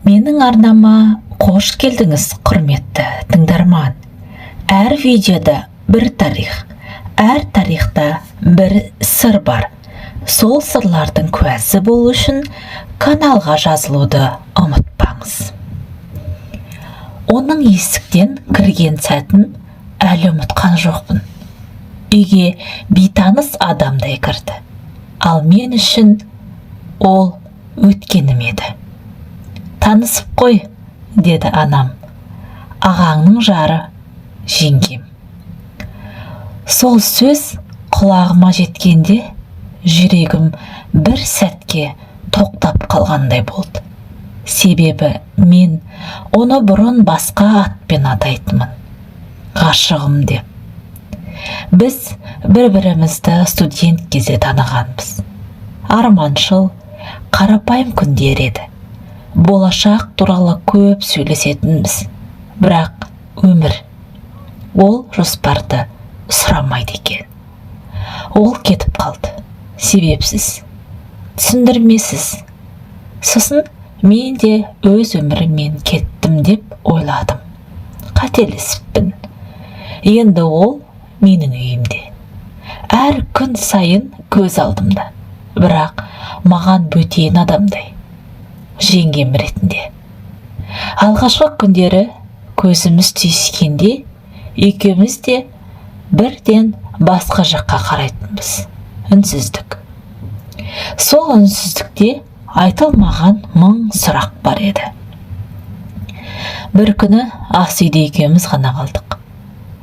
Менің арнама қош келдіңіз, құрметті тыңдарман. Әр видеода бір тарих, әр тарихта бір сыр бар. Сол сырлардың куәсі болу үшін каналға жазылуды ұмытпаңыз. Оның есіктен кірген сәтін әлі ұмытқан жоқпын. Үйге бейтаныс адамдай кірді. Ал мен үшін ол өткенім еді. Танысып қой, деді анам. Ағаңның жары, жеңгем. Сол сөз құлағыма жеткенде, жүрегім бір сәтке тоқтап қалғандай болды. Себебі мен оны бұрын басқа атпен атайтынмын. Ғашығым деп. Біз бір-бірімізді студент кезде танығанбыз. Арманшыл, қарапайым күндер еді. Болашақ туралы көп сөйлесетінбіз. Бірақ өмір, ол жоспарды сұрамайды екен. Ол кетіп қалды. Себепсіз, түсіндірмесіз. Сосын мен де өз өміріммен кеттім деп ойладым. Қателесіппін. Енді ол менің үйімде. Әр күн сайын көз алдымда. Бірақ маған бөтен адамдай. Жеңгем ретінде. Алғашқы күндері көзіміз түйіскенде, екеуміз де бірден басқа жаққа қарайтынбыз. Үнсіздік. Сол үнсіздікте айтылмаған мың сұрақ бар еді. Бір күні ас үйде екеуміз ғана қалдық.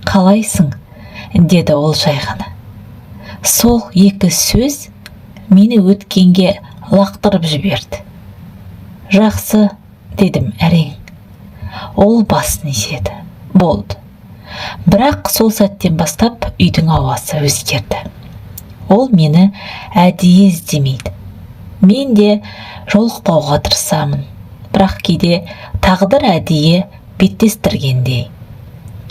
Қалайсың? Деді ол жай ғана. Сол екі сөз мені өткенге лақтырып жіберді. Жақсы, дедім әрең. Ол басын изеді. Болды. Бірақ сол сәттен бастап үйдің ауасы өзгерді. Ол мені әдейі іздемейді. Мен де жолықпауға тырысамын. Бірақ кейде тағдыр әдейі беттестіргендей.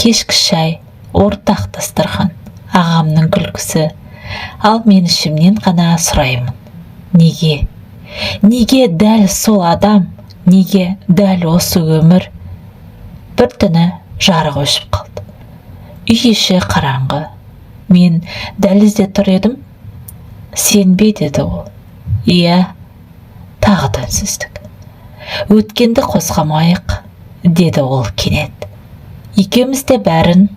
Кешкі шай, ортақ дастархан, ағамның күлкісі. Ал мен ішімнен ғана сұраймын. Неге? Неге дәл сол адам? Неге дәл осы өмір? Бір түні жарық өшіп қалды. Үй іші қараңғы. Мен дәлізде тұр едім. Сенбе, деді ол. Иә, тағы да үнсіздік. Өткенді қозғамайық, деді ол кенет. Екеуміз де бәрін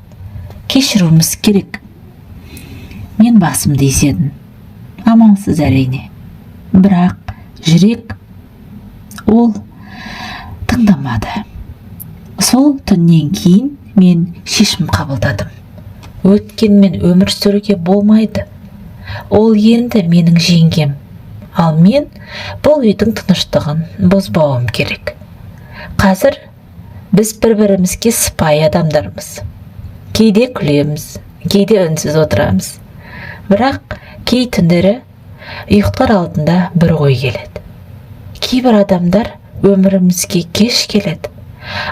кешіруіміз керек. Мен басымды изедім. Амалсыз әрине. Бірақ жүрек ол тыңдамады. Сол түннен кейін мен шешім қабылдадым. Өткенмен өмір сүруге болмайды. Ол енді менің жеңгем. Ал мен бұл үйдің тыныштығын бұзбауым керек. Қазір біз бір-бірімізге сыпайы адамдармыз. Кейде күлеміз, кейде үнсіз отырамыз. Бірақ кей түндері ұйықтар алдында бір ой келеді. Кейбір адамдар өмірімізге кеш келеді,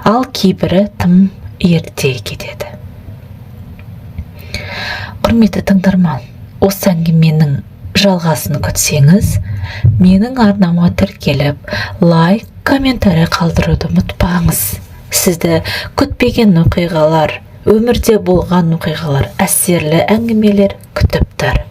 ал кейбірі тым ерте кетеді. Құрметті тыңдарман, осы әңгіменің жалғасын күтсеңіз, менің арнама тіркеліп, лайк, комментарий қалдыруды ұмытпаңыз. Сізді күтпеген оқиғалар, өмірде болған оқиғалар, әсерлі әңгімелер күтіп тұр.